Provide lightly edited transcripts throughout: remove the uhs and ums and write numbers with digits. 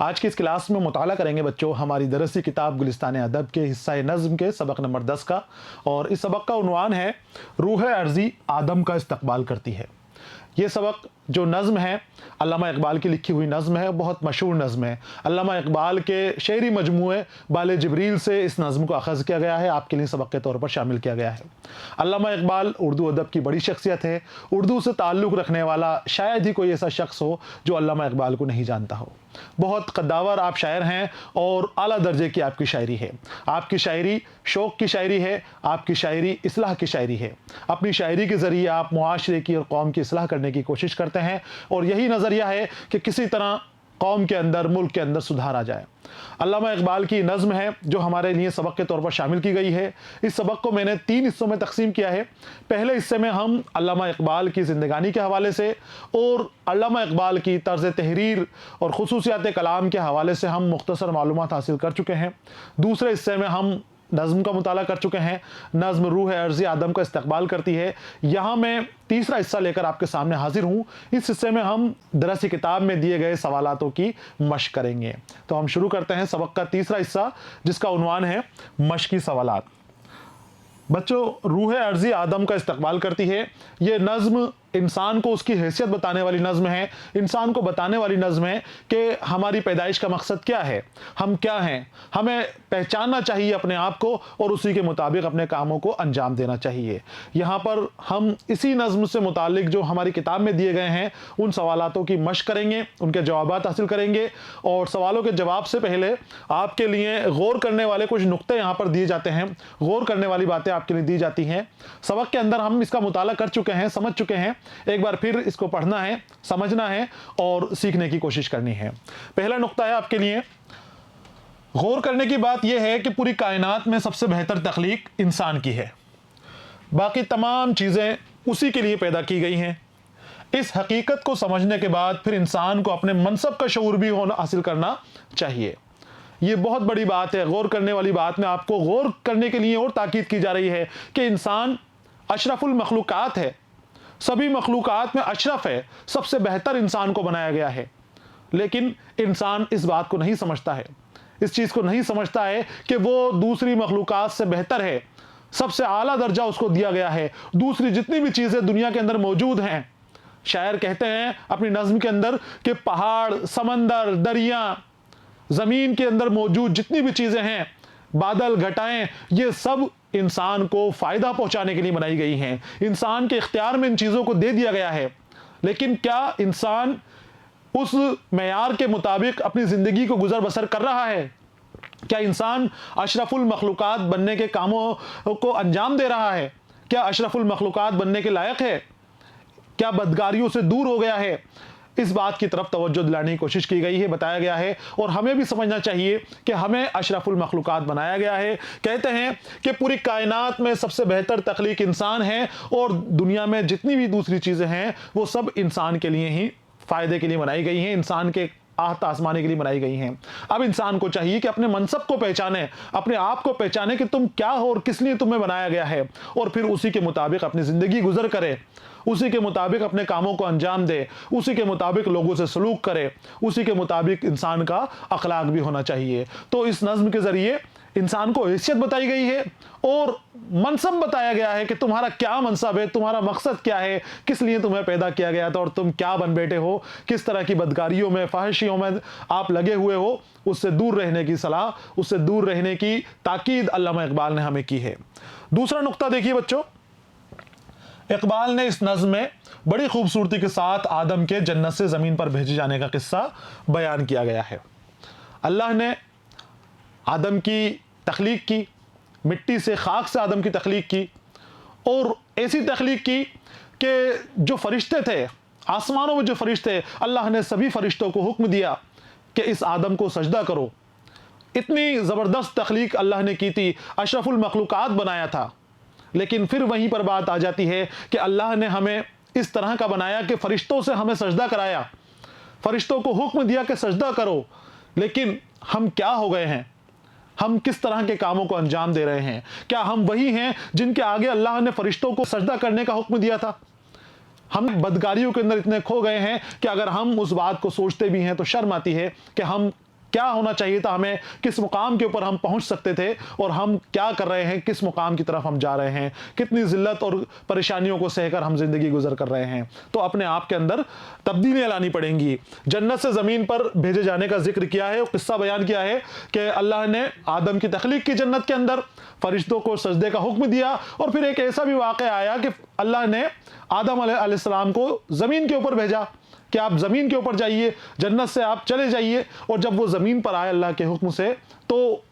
आज की इस क्लास में मुताला करेंगे बच्चों हमारी दरसी किताब गुलिस्तान अदब के हिस्सा नज़्म के सबक नंबर 10 का। और इस सबक का उन्वान है रूह अर्ज़ी आदम का इस्तकबाल करती है। ये सबक जो नज़्म है अल्लामा इकबाल की लिखी हुई नज़्म है, बहुत मशहूर नज़्म है। अल्लामा इकबाल के शेरी मजमूए बाले जिब्रील से इस नज़्म को अख़ज़ किया गया है, आपके लिए सबक के तौर पर शामिल किया गया है। अल्लामा इकबाल उर्दू अदब की बड़ी शख्सियत है। उर्दू से ताल्लुक़ रखने वाला शायद ही कोई ऐसा शख्स हो जो अल्लामा इकबाल को नहीं जानता हो। बहुत कद्दावर आप शायर हैं और आला दर्जे की आपकी शायरी है। आपकी शायरी शौक़ की शायरी है, आपकी शायरी इस्लाह की शायरी है। अपनी शायरी के ज़रिए आप मुआशरे की और कौम की इस्लाह करने की कोशिश करते हैं और यही नज़रिया है कि किसी तरह कौम के अंदर, मुल्क के अंदर सुधार आ जाए। अल्लामा इकबाल की नज़्म है जो हमारे लिए सबक के तौर पर शामिल की गई है। इस सबक को मैंने 3 हिस्सों में तकसीम किया है। पहले हिस्से में हम अल्लामा इकबाल की ज़िंदगानी के हवाले से और अल्लामा इकबाल की तर्ज़ तहरीर और ख़ुसूसियात कलाम के हवाले से हम मुख्तसर मालूमात हासिल कर चुके हैं। दूसरे हिस्से में हम नज़्म का मुताला कर चुके हैं। नज़्म रूह अर्ज़ी आदम का इस्तकबाल करती है। यहाँ मैं तीसरा हिस्सा लेकर आपके सामने हाजिर हूँ। इस हिस्से में हम दरसी किताब में दिए गए सवालातों की मश्क करेंगे। तो हम शुरू करते हैं सबक का तीसरा हिस्सा जिसका उन्वान है मश्की सवालात। बच्चों, रूह अर्ज़ी आदम का इस्तकबाल करती है। ये नज़्म इंसान को उसकी हैसियत बताने वाली नज़्म है, इंसान को बताने वाली नज़्म है कि हमारी पैदाइश का मकसद क्या है, हम क्या हैं, हमें पहचानना चाहिए अपने आप को और उसी के मुताबिक अपने कामों को अंजाम देना चाहिए। यहाँ पर हम इसी नज़्म से मुतालिक जो हमारी किताब में दिए गए हैं उन सवालातों की मश्क करेंगे, उनके जवाबात हासिल करेंगे। और सवालों के जवाब से पहले आपके लिए गौर करने वाले कुछ नुक्ते यहाँ पर दिए जाते हैं, गौर करने वाली बातें आपके लिए दी जाती हैं। सबक के अंदर हम इसका मुताला कर चुके हैं, समझ चुके हैं। एक बार फिर इसको पढ़ना है, समझना है और सीखने की कोशिश करनी है। पहला नुक्ता है आपके लिए, गौर करने की बात यह है कि पूरी कायनात में सबसे बेहतर तख्लीक इंसान की है। बाकी तमाम चीज़ें उसी के लिए पैदा की गई हैं। इस हकीकत को समझने के बाद फिर इंसान को अपने मनसब का शऊर भी होना हासिल करना चाहिए। ये बहुत बड़ी बात है। गौर करने वाली बात में आपको गौर करने के लिए और ताकीद की जा रही है कि इंसान अशरफुल मखलूकात है, सभी मखलूकात में अशरफ है, सबसे बेहतर इंसान को बनाया गया है। लेकिन इंसान इस बात को नहीं समझता है, इस चीज़ को नहीं समझता है कि वो दूसरी मखलूकात से बेहतर है, सबसे आला दर्जा उसको दिया गया है। दूसरी जितनी भी चीज़ें दुनिया के अंदर मौजूद हैं, शायर कहते हैं अपनी नज़्म के अंदर कि पहाड़, समंदर, दरिया, ज़मीन के अंदर मौजूद जितनी भी चीज़ें हैं, बादल, घटाएं, ये सब इंसान को फ़ायदा पहुंचाने के लिए बनाई गई हैं। इंसान के इख्तियार में इन चीज़ों को दे दिया गया है। लेकिन क्या इंसान उस मेयार के मुताबिक अपनी ज़िंदगी को गुजर बसर कर रहा है? क्या इंसान अशरफुल मखलूकात बनने के कामों को अंजाम दे रहा है? क्या अशरफुल मखलूकात बनने के लायक है? क्या बदकारियों से दूर हो गया है? इस बात की तरफ तवज्जो दिलाने की कोशिश की गई है, बताया गया है। और हमें भी समझना चाहिए कि हमें अशरफुल मखलूकात बनाया गया है। कहते हैं कि पूरी कायनात में सबसे बेहतर तख्लीक इंसान है और दुनिया में जितनी भी दूसरी चीज़ें हैं वो सब इंसान के लिए ही फ़ायदे के लिए बनाई गई हैं, इंसान के आहत आजमाने के लिए बनाई गई हैं। अब इंसान को चाहिए कि अपने मनसब को पहचाने, अपने आप को पहचाने कि तुम क्या हो और किस लिए तुम्हें बनाया गया है, और फिर उसी के मुताबिक अपनी ज़िंदगी गुजर करे, उसी के मुताबिक अपने कामों को अंजाम दे, उसी के मुताबिक लोगों से सलूक करे, उसी के मुताबिक इंसान का अखलाक भी होना चाहिए। तो इस नज़्म के ज़रिए इंसान को हैसियत बताई गई है और मनसब बताया गया है कि तुम्हारा क्या मनसब है, तुम्हारा मकसद क्या है, किस लिए तुम्हें पैदा किया गया था और तुम क्या बन बैठे हो, किस तरह की बदकारियों में, फ़ाहिशियों में आप लगे हुए हो। उससे दूर रहने की सलाह, उससे दूर रहने की ताकीद अल्लामा इकबाल ने हमें की है। दूसरा नुक्ता देखिए बच्चों, इकबाल ने इस नज़्म में बड़ी खूबसूरती के साथ आदम के जन्नत से ज़मीन पर भेजे जाने का किस्सा बयान किया गया है। अल्लाह ने आदम की तख्लीक की, मिट्टी से, खाक से आदम की तख्लीक की और ऐसी तख्लीक की कि जो फरिश्ते थे, आसमानों में जो फरिश्ते, अल्लाह ने सभी फरिश्तों को हुक्म दिया कि इस आदम को सजदा करो। इतनी ज़बरदस्त तख्लीक अल्लाह ने की थी, अशरफुल मखलूकात बनाया था। लेकिन फिर वहीं पर बात आ जाती है कि अल्लाह ने हमें इस तरह का बनाया कि फरिश्तों से हमें सजदा कराया, फरिश्तों को हुक्म दिया कि सजदा करो। लेकिन हम क्या हो गए हैं? हम किस तरह के कामों को अंजाम दे रहे हैं? क्या हम वही हैं जिनके आगे अल्लाह ने फरिश्तों को सजदा करने का हुक्म दिया था? हम बदकारियों के अंदर इतने खो गए हैं कि अगर हम उस बात को सोचते भी हैं तो शर्म आती है कि हम क्या होना चाहिए था, हमें किस मुकाम के ऊपर हम पहुंच सकते थे और हम क्या कर रहे हैं, किस मुकाम की तरफ हम जा रहे हैं, कितनी जिल्लत और परेशानियों को सहकर हम जिंदगी गुजर कर रहे हैं। तो अपने आप के अंदर तब्दीलियां लानी पड़ेंगी। जन्नत से ज़मीन पर भेजे जाने का जिक्र किया है और किस्सा बयान किया है कि अल्लाह ने आदम की तख्लीक की जन्नत के अंदर, फरिश्तों को सजदे का हुक्म दिया और फिर एक ऐसा भी वाक़या आया कि अल्लाह ने आदम अलैहिस्सलाम को ज़मीन के ऊपर भेजा कि आप ज़मीन के ऊपर जाइए, जन्नत से आप चले जाइए। और जब वो ज़मीन पर आए अल्लाह के हुक्म से, तो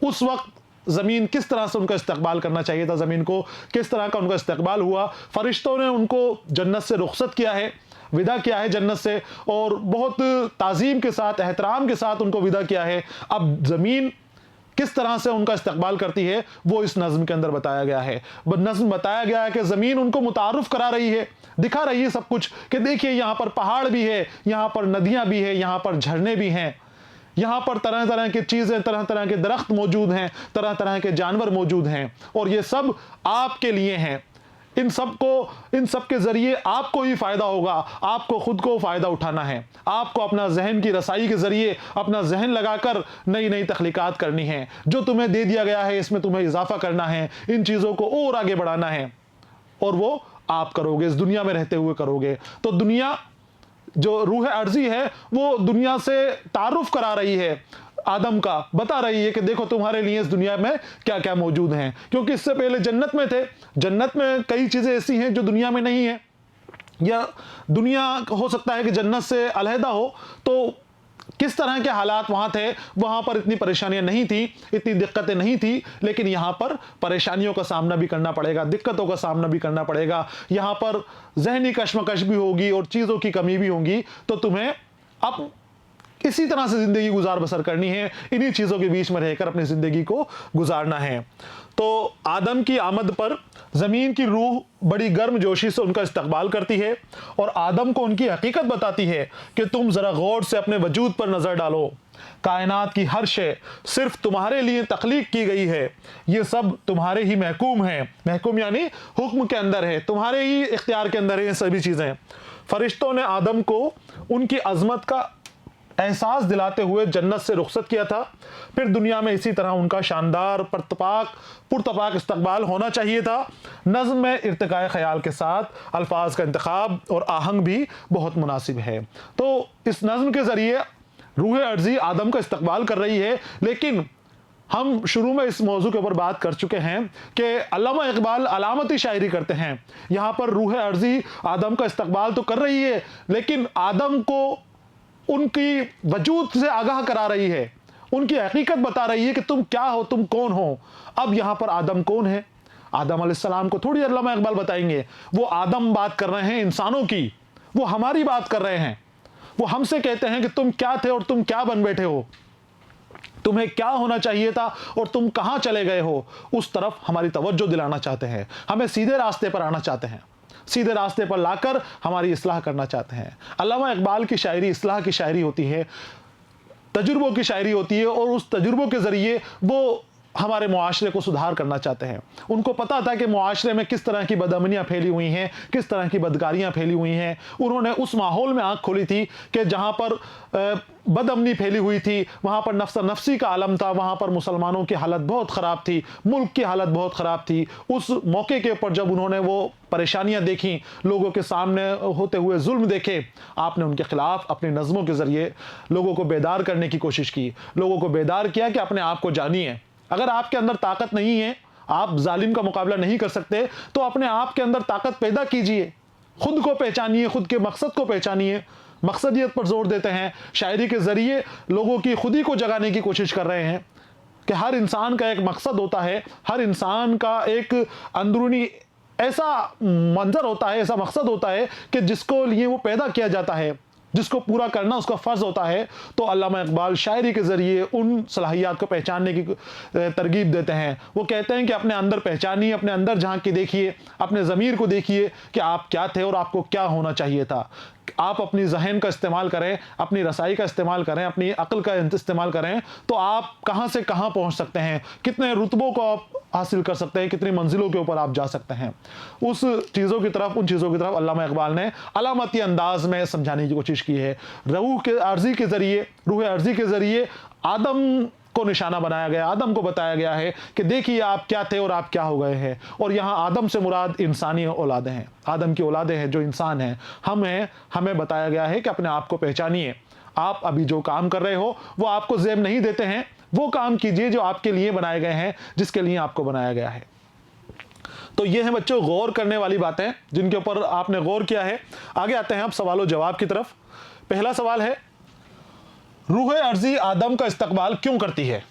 उस वक्त ज़मीन किस तरह से उनका इस्तकबाल करना चाहिए था, ज़मीन को किस तरह का उनका इस्तकबाल हुआ। फरिश्तों ने उनको जन्नत से रुखसत किया है, विदा किया है जन्नत से, और बहुत ताज़ीम के साथ, एहतराम के साथ उनको विदा किया है। अब ज़मीन किस तरह से उनका इस्तकबाल करती है वो इस नज़्म के अंदर बताया गया है। नज़्म बताया गया है कि ज़मीन उनको मुतारुफ करा रही है, दिखा रही है सब कुछ कि देखिए यहाँ पर पहाड़ भी है, यहाँ पर नदियाँ भी है, यहाँ पर झरने भी हैं, यहाँ पर तरह तरह की चीज़ें, तरह तरह के दरख्त मौजूद हैं, तरह तरह के जानवर मौजूद हैं, और ये सब आपके लिए हैं। इन सब के ज़रिए आपको ही फ़ायदा होगा, आपको ख़ुद को फ़ायदा उठाना है, आपको अपना जहन की रसाई के ज़रिए अपना जहन लगाकर नई नई तख्लीक़ात करनी है। जो तुम्हें दे दिया गया है इसमें तुम्हें इजाफ़ा करना है, इन चीज़ों को और आगे बढ़ाना है, और वो आप करोगे, इस दुनिया में रहते हुए करोगे। तो दुनिया जो रूह अर्जी है वो दुनिया से तारुफ करा रही है, आदम का बता रही है कि देखो तुम्हारे लिए इस दुनिया में क्या क्या मौजूद हैं, क्योंकि इससे पहले जन्नत में थे। जन्नत में कई चीज़ें ऐसी हैं जो दुनिया में नहीं है, या दुनिया हो सकता है कि जन्नत से अलहदा हो, तो किस तरह के हालात वहाँ थे, वहाँ पर इतनी परेशानियाँ नहीं थी, इतनी दिक्कतें नहीं थी, लेकिन यहाँ पर परेशानियों का सामना भी करना पड़ेगा, दिक्कतों का सामना भी करना पड़ेगा, यहाँ पर जहनी कश्मकश भी होगी और चीज़ों की कमी भी होगी। तो तुम्हें अब इसी तरह से ज़िंदगी गुजार बसर करनी है, इन्हीं चीज़ों के बीच में रहकर अपनी ज़िंदगी को गुजारना है। तो आदम की आमद पर ज़मीन की रूह बड़ी गर्म जोशी से उनका इस्तकबाल करती है और आदम को उनकी हकीकत बताती है कि तुम ज़रा गौर से अपने वजूद पर नज़र डालो, कायनात की हर शे सिर्फ तुम्हारे लिए तख्लीक की गई है, ये सब तुम्हारे ही महकूम है, महकूम यानी हुक्म के अंदर है, तुम्हारे ही इख्तियार के अंदर है ये सभी चीज़ें। फरिश्तों ने आदम को उनकी अज़मत का एहसास दिलाते हुए जन्नत से रुखसत किया था। फिर दुनिया में इसी तरह उनका शानदार पुरतपाक इस्तकबाल होना चाहिए था। नज़्म में इर्तिकाए ख्याल के साथ अल्फाज का इंतखाब और आहंग भी बहुत मुनासिब है। तो इस नज़्म के ज़रिए रूह अर्जी आदम का इस्तकबाल कर रही है, लेकिन हम शुरू में इस मौजू के ऊपर बात कर चुके हैं कि अल्लामा इकबाल अलामती शायरी करते हैं। यहाँ पर रूह अर्जी आदम का इस्तकबाल तो कर रही है, लेकिन आदम को उनकी वजूद से आगाह करा रही है, उनकी हकीकत बता रही है कि तुम क्या हो, तुम कौन हो। अब यहाँ पर आदम कौन है, आदम अलैहिस्सलाम को थोड़ी अल्लामा इकबाल बताएंगे। वो आदम बात कर रहे हैं इंसानों की, वो हमारी बात कर रहे हैं। वो हमसे कहते हैं कि तुम क्या थे और तुम क्या बन बैठे हो, तुम्हें क्या होना चाहिए था और तुम कहाँ चले गए हो। उस तरफ हमारी तवज्जो दिलाना चाहते हैं, हमें सीधे रास्ते पर आना चाहते हैं, सीधे रास्ते पर लाकर हमारी इस्लाह करना चाहते हैं। अल्लामा इकबाल की शायरी इस्लाह की शायरी होती है, तजुर्बों की शायरी होती है, और उस तजुर्बों के ज़रिए वो हमारे मुआशरे को सुधार करना चाहते हैं। उनको पता था कि मुआशरे में किस तरह की बदअमनियाँ फैली हुई हैं, किस तरह की बदकारियाँ फैली हुई हैं। उन्होंने उस माहौल में आँख खोली थी कि जहाँ पर बदअमनी फैली हुई थी, वहाँ पर नफ्सी का आलम था, वहाँ पर मुसलमानों की हालत बहुत ख़राब थी, मुल्क की हालत बहुत ख़राब थी। उस मौके के ऊपर जब उन्होंने वो परेशानियाँ देखी, लोगों के सामने होते हुए जुल्म देखे, आपने उनके ख़िलाफ़ अपनी नज़मों के ज़रिए लोगों को बेदार करने की कोशिश की, लोगों को बेदार किया कि अपने आप को जानिए। अगर आपके अंदर ताकत नहीं है, आप जालिम का मुकाबला नहीं कर सकते, तो अपने आप के अंदर ताकत पैदा कीजिए, खुद को पहचानिए, खुद के मकसद को पहचानिए। मकसदियत पर जोर देते हैं, शायरी के ज़रिए लोगों की खुदी को जगाने की कोशिश कर रहे हैं कि हर इंसान का एक मकसद होता है, हर इंसान का एक अंदरूनी ऐसा मंजर होता है, ऐसा मकसद होता है कि जिसको लिए वो पैदा किया जाता है, जिसको पूरा करना उसका फ़र्ज़ होता है। तो अल्लामा इकबाल शायरी के ज़रिए उन सलाहियात को पहचानने की तरगीब देते हैं। वो कहते हैं कि अपने अंदर पहचानिए, अपने अंदर झांक के देखिए, अपने ज़मीर को देखिए कि आप क्या थे और आपको क्या होना चाहिए था। आप अपनी जहन का इस्तेमाल करें, अपनी रसाई का इस्तेमाल करें, अपनी अक्ल का इस्तेमाल करें, तो आप कहाँ से कहाँ पहुँच सकते हैं, कितने रुतबों को आप हासिल कर सकते हैं, कितनी मंजिलों के ऊपर आप जा सकते हैं। उस चीज़ों की तरफ, उन चीज़ों की तरफ अल्लामा इकबाल ने अलामती अंदाज में समझाने की कोशिश की है। रूह अर्जी के ज़रिए आदम को निशाना बनाया गया, आदम को बताया गया है कि देखिए आप क्या थे और आप क्या हो गए हैं। और यहाँ आदम से मुराद इंसानी औलादें हैं, आदम की औलादें हैं जो इंसान हैं, हमें बताया गया है कि अपने आप को पहचानिए। आप अभी जो काम कर रहे हो वो आपको ज़ेब नहीं देते हैं, वो काम कीजिए जो आपके लिए बनाए गए हैं, जिसके लिए आपको बनाया गया है। तो ये है बच्चों गौर करने वाली बातें जिनके ऊपर आपने गौर किया है। आगे आते हैं अब सवालों जवाब की तरफ। पहला सवाल है, रूह अर्जी आदम का इस्तकबाल क्यों करती है?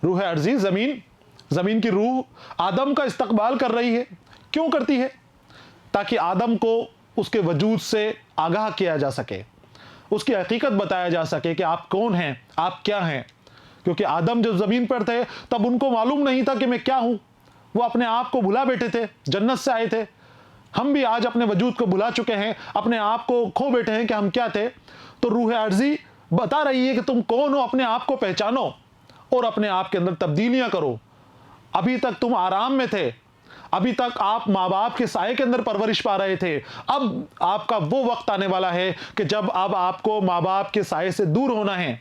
रूह अर्जी जमीन की रूह आदम का इस्तकबाल कर रही है, क्यों करती है? ताकि आदम को उसके वजूद से आगाह किया जा सके, उसकी हकीकत बताया जा सके कि आप कौन हैं, आप क्या हैं। क्योंकि आदम जब जमीन पर थे तब उनको मालूम नहीं था कि मैं क्या हूं, वो अपने आप को भुला बैठे थे, जन्नत से आए थे। हम भी आज अपने वजूद को भुला चुके हैं, अपने आप को खो बैठे हैं कि हम क्या थे। तो रूह अर्जी बता रही है कि तुम कौन हो, अपने आप को पहचानो और अपने आप के अंदर तब्दीलियां करो। अभी तक तुम आराम में थे, अभी तक आप माँ बाप के साए के अंदर परवरिश पा रहे थे। अब आपका वो वक्त आने वाला है कि जब अब आपको माँ बाप के साए से दूर होना है,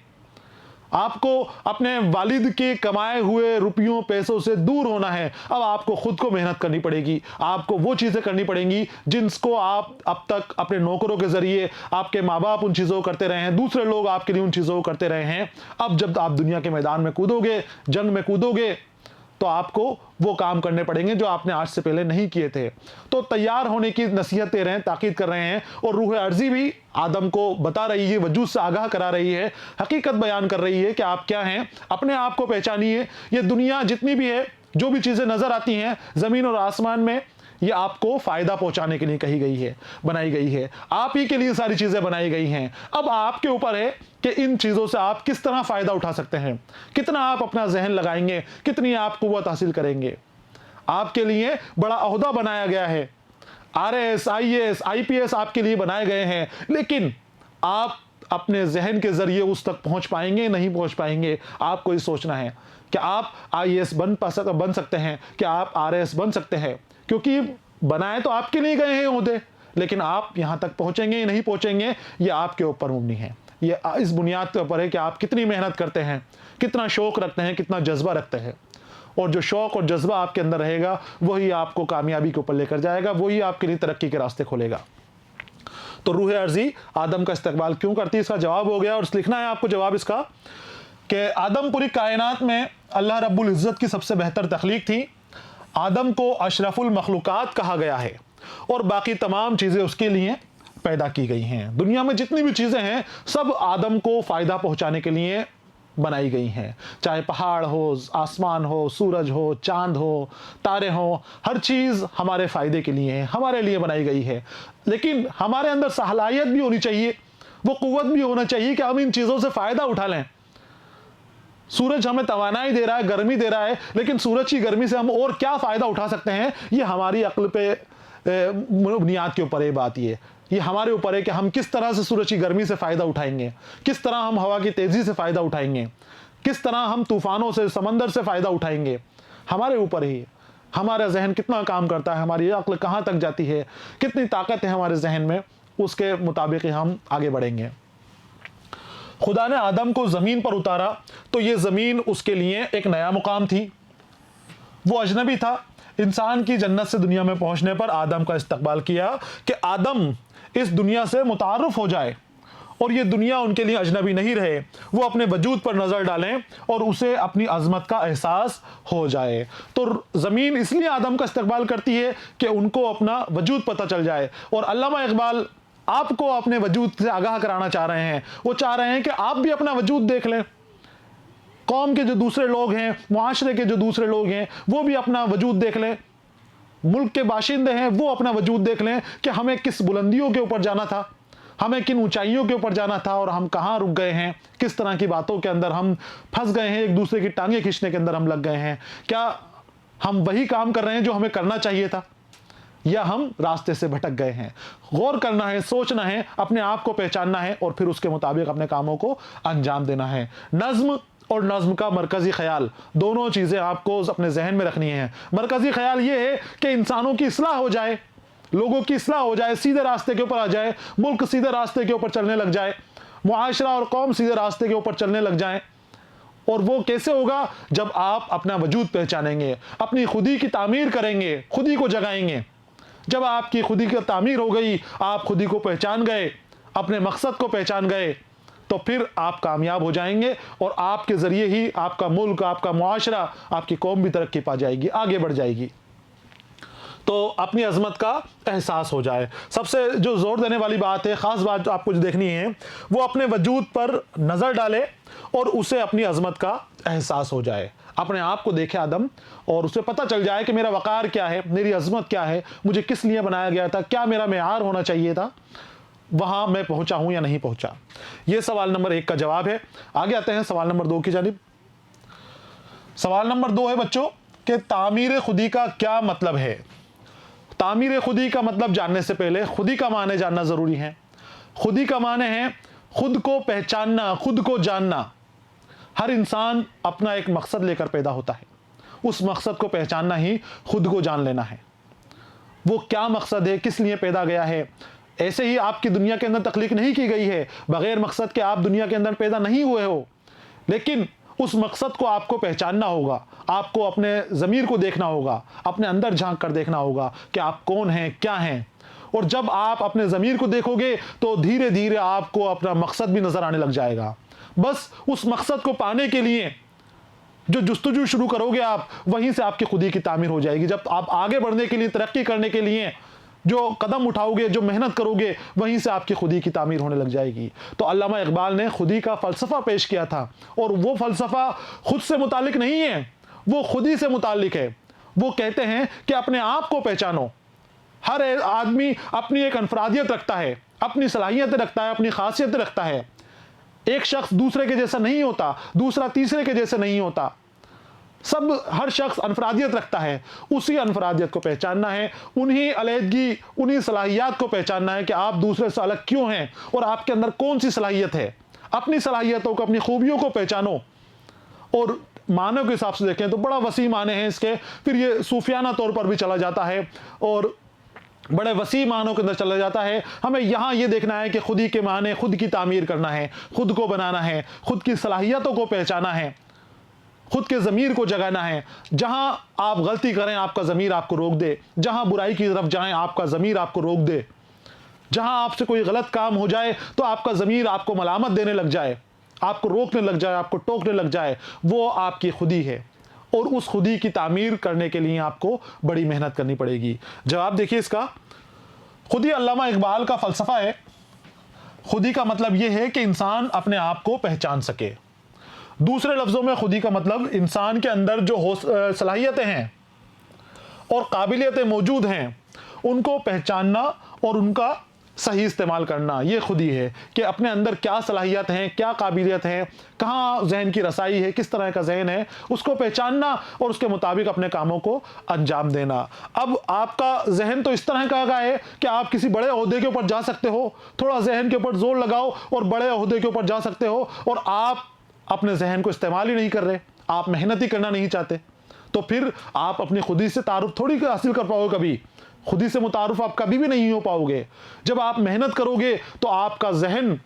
आपको अपने वालिद के कमाए हुए रुपयों पैसों से दूर होना है। अब आपको खुद को मेहनत करनी पड़ेगी, आपको वो चीज़ें करनी पड़ेंगी जिनको आप अब तक अपने नौकरों के ज़रिए, आपके माँ बाप उन चीज़ों को करते रहे हैं, दूसरे लोग आपके लिए उन चीज़ों को करते रहे हैं। अब जब आप दुनिया के मैदान में कूदोगे, जंग में कूदोगे, तो आपको वो काम करने पड़ेंगे जो आपने आज से पहले नहीं किए थे। तो तैयार होने की नसीहत दे रहे हैं, ताकीद कर रहे हैं। और रूह अर्जी भी आदम को बता रही है, वजूद से आगाह करा रही है, हकीकत बयान कर रही है कि आप क्या हैं, अपने आप को पहचानिए। ये दुनिया जितनी भी है, जो भी चीज़ें नज़र आती हैं ज़मीन और आसमान में, ये आपको फायदा पहुंचाने के लिए कही गई है, बनाई गई है। आप ही के लिए सारी चीजें बनाई गई हैं। अब आपके ऊपर है कि इन चीजों से आप किस तरह फायदा उठा सकते हैं, कितना आप अपना जहन लगाएंगे, कितनी आप कुव्वत हासिल करेंगे। आपके लिए बड़ा ओहदा बनाया गया है, RAS, IAS, IPS आपके लिए बनाए गए हैं, लेकिन आप अपने जहन के जरिए उस तक पहुंच पाएंगे, नहीं पहुंच पाएंगे। आपको ये सोचना है कि आप IAS बन सकते हैं, कि आप RAS बन सकते हैं, क्योंकि बनाए तो आपके लिए गए हैं ओहदे, लेकिन आप यहां तक पहुंचेंगे नहीं पहुंचेंगे, ये आपके ऊपर मुमनी है। ये इस बुनियाद के ऊपर है कि आप कितनी मेहनत करते हैं, कितना शौक रखते हैं, कितना जज्बा रखते हैं। और जो शौक और जज्बा आपके अंदर रहेगा, वही आपको कामयाबी के ऊपर लेकर जाएगा, वही आपके लिए तरक्की के रास्ते खोलेगा। तो रूह अर्जी आदम का इस्तकबाल क्यों करती है, इसका जवाब हो गया। और लिखना है आपको जवाब इसका कि आदम पूरी कायनात में अल्लाह रब्बुल इज़्ज़त की सबसे बेहतर तख्लीक थी। आदम को अशरफुल मखलूकात कहा गया है और बाकी तमाम चीज़ें उसके लिए पैदा की गई हैं। दुनिया में जितनी भी चीज़ें हैं सब आदम को फ़ायदा पहुंचाने के लिए बनाई गई हैं। चाहे पहाड़ हो, आसमान हो, सूरज हो, चांद हो, तारे हो, हर चीज़ हमारे फ़ायदे के लिए है, हमारे लिए बनाई गई है। लेकिन हमारे अंदर सलाहियत भी होनी चाहिए, वो क़ुव्वत भी होना चाहिए कि हम इन चीज़ों से फ़ायदा उठा लें। सूरज हमें तवानाई दे रहा है, गर्मी दे रहा है, लेकिन सूरज की गर्मी से हम और क्या फ़ायदा उठा सकते हैं, ये हमारी अक्ल पे बुनियाद के ऊपर है बात। ये हमारे ऊपर है कि हम किस तरह से सूरज की गर्मी से फ़ायदा उठाएंगे, किस तरह हम हवा की तेज़ी से फ़ायदा उठाएंगे, किस तरह हम तूफ़ानों से, समंदर से फ़ायदा उठाएंगे। हमारे ऊपर ही हमारा जहन कितना काम करता है, हमारी अक्ल कहाँ तक जाती है, कितनी ताकत है हमारे जहन में, उसके मुताबिक ही हम आगे बढ़ेंगे। खुदा ने आदम को ज़मीन पर उतारा तो ये ज़मीन उसके लिए एक नया मुकाम थी। वो अजनबी था। इंसान की जन्नत से दुनिया में पहुंचने पर आदम का इस्तकबाल किया कि आदम इस दुनिया से मुतारुफ हो जाए और ये दुनिया उनके लिए अजनबी नहीं रहे। वो अपने वजूद पर नज़र डालें और उसे अपनी अजमत का एहसास हो जाए। तो ज़मीन इसलिए आदम का इस्तकबाल करती है कि उनको अपना वजूद पता चल जाए। और अल्लामा इकबाल आपको अपने वजूद से आगाह कराना चाह रहे हैं। वो चाह रहे हैं कि आप भी अपना वजूद देख लें, कौम के जो दूसरे लोग हैं, मुआशरे के जो दूसरे लोग हैं, वो भी अपना वजूद देख लें, मुल्क के बाशिंदे हैं वो अपना वजूद देख लें कि हमें किस बुलंदियों के ऊपर जाना था, हमें किन ऊंचाइयों के ऊपर जाना था और हम कहाँ रुक गए हैं, किस तरह की बातों के अंदर हम फंस गए हैं, एक दूसरे की टांगें खींचने के अंदर हम लग गए हैं। क्या हम वही काम कर रहे हैं जो हमें करना चाहिए था, या हम रास्ते से भटक गए हैं? गौर करना है, सोचना है, अपने आप को पहचानना है और फिर उसके मुताबिक अपने कामों को अंजाम देना है। नज्म और नज़्म का मरकज़ी ख्याल, दोनों चीज़ें आपको अपने जहन में रखनी है। मरकज़ी ख्याल ये है कि इंसानों की इस्लाह हो जाए, लोगों की इस्लाह हो जाए, सीधे रास्ते के ऊपर आ जाए, मुल्क सीधे रास्ते के ऊपर चलने लग जाए, मुआशरा और कौम सीधे रास्ते के ऊपर चलने लग जाए। और वो कैसे होगा? जब आप अपना वजूद पहचानेंगे, अपनी खुदी की तामीर करेंगे, खुदी को जगाएंगे। जब आपकी खुदी की तामीर हो गई, आप खुदी को पहचान गए, अपने मकसद को पहचान गए, तो फिर आप कामयाब हो जाएंगे और आपके ज़रिए ही आपका मुल्क, आपका मुआशरा, आपकी कौम भी तरक्की पा जाएगी, आगे बढ़ जाएगी। तो अपनी अज़मत का एहसास हो जाए। सबसे जो ज़ोर देने वाली बात है, ख़ास बात जो आपको जो देखनी है, वो अपने वजूद पर नज़र डाले और उसे अपनी अज़मत का एहसास हो जाए। अपने आप को देखे आदम और उसे पता चल जाए कि मेरा वक़ार क्या है, मेरी अज़मत क्या है, मुझे किस लिए बनाया गया था, क्या मेरा मेयार होना चाहिए था, वहाँ मैं पहुँचा हूँ या नहीं पहुँचा। ये सवाल नंबर 1 का जवाब है। आगे आते हैं सवाल नंबर 2 की जानिब। सवाल नंबर 2 है बच्चों कि तामीर खुदी का क्या मतलब है। तामीर खुदी का मतलब जानने से पहले खुदी का माने जानना ज़रूरी है। खुदी का माने है खुद को पहचानना, खुद को जानना। हर इंसान अपना एक मकसद लेकर पैदा होता है, उस मकसद को पहचानना ही खुद को जान लेना है। वो क्या मकसद है, किस लिए पैदा गया है। ऐसे ही आपकी दुनिया के अंदर तख्लीक नहीं की गई है, बगैर मकसद के आप दुनिया के अंदर पैदा नहीं हुए हो, लेकिन उस मकसद को आपको पहचानना होगा। आपको अपने ज़मीर को देखना होगा, अपने अंदर झांक कर देखना होगा कि आप कौन हैं, क्या हैं। और जब आप अपने ज़मीर को देखोगे तो धीरे धीरे आपको अपना मकसद भी नज़र आने लग जाएगा। बस उस मकसद को पाने के लिए जो जुस्तजू शुरू करोगे आप, वहीं से आपकी खुदी की तामीर हो जाएगी। जब आप आगे बढ़ने के लिए, तरक्की करने के लिए जो कदम उठाओगे, जो मेहनत करोगे, वहीं से आपकी खुदी की तामीर होने लग जाएगी। तो अल्लामा इकबाल ने खुदी का फ़लसफ़ा पेश किया था, और वो फ़लसफ़ा खुद से मुतालिक नहीं है, वो खुदी से मुतालिक है। वो कहते हैं कि अपने आप को पहचानो। हर आदमी अपनी एक अनफरादियत रखता है, अपनी सलाहियत रखता है, अपनी खासियत रखता है। एक शख्स दूसरे के जैसा नहीं होता, दूसरा तीसरे के जैसे नहीं होता। हर शख्स अनफरादियत रखता है, उसी अनफरादियत को पहचानना है, उन्हीं अलहदगी, उन्हीं सलाहियत को पहचानना है कि आप दूसरे से अलग क्यों हैं और आपके अंदर कौन सी सलाहियत है। अपनी सलाहियतों को, अपनी खूबियों को पहचानो। और मानव के हिसाब से देखें तो बड़ा वसी माने हैं इसके, फिर ये सूफियाना तौर पर भी चला जाता है और बड़े वसी मानों के अंदर चला जाता है। हमें यहाँ ये देखना है कि खुदी के माने खुद की तामीर करना है, खुद को बनाना है, खुद की सलाहियतों को पहचाना है, खुद के ज़मीर को जगाना है। जहां आप गलती करें आपका ज़मीर आपको रोक दे, जहां बुराई की तरफ जाएं आपका ज़मीर आपको रोक दे, जहां आपसे कोई गलत काम हो जाए तो आपका ज़मीर आपको मलामत देने लग जाए, आपको रोकने लग जाए, आपको टोकने लग जाए, वो आपकी खुदी है। और उस खुदी की तामीर करने के लिए आपको बड़ी मेहनत करनी पड़ेगी। जवाब देखिए इसका, खुदी अल्लामा इकबाल का फ़लसफ़ा है। खुदी का मतलब यह है कि इंसान अपने आप को पहचान सके। दूसरे लफ्ज़ों में खुदी का मतलब इंसान के अंदर जो सलाहियतें हैं और काबिलियतें मौजूद हैं, उनको पहचानना और उनका सही इस्तेमाल करना, ये खुदी है कि अपने अंदर क्या सलाहियत हैं, क्या काबिलियत है, कहाँ जहन की रसाई है, किस तरह का जहन है, उसको पहचानना और उसके मुताबिक अपने कामों को अंजाम देना। अब आपका जहन तो इस तरह का है कि आप किसी बड़े ओहदे के ऊपर जा सकते हो, थोड़ा जहन के ऊपर जोर लगाओ और बड़े ओहदे के ऊपर जा सकते हो, और आप अपने जहन को इस्तेमाल ही नहीं कर रहे, आप मेहनत ही करना नहीं चाहते, तो फिर आप अपनी खुदी से तारुफ थोड़ी हासिल कर पाओगे। कभी खुदी से मुतारुफ आप कभी भी नहीं हो पाओगे। जब आप मेहनत करोगे तो आपका जहन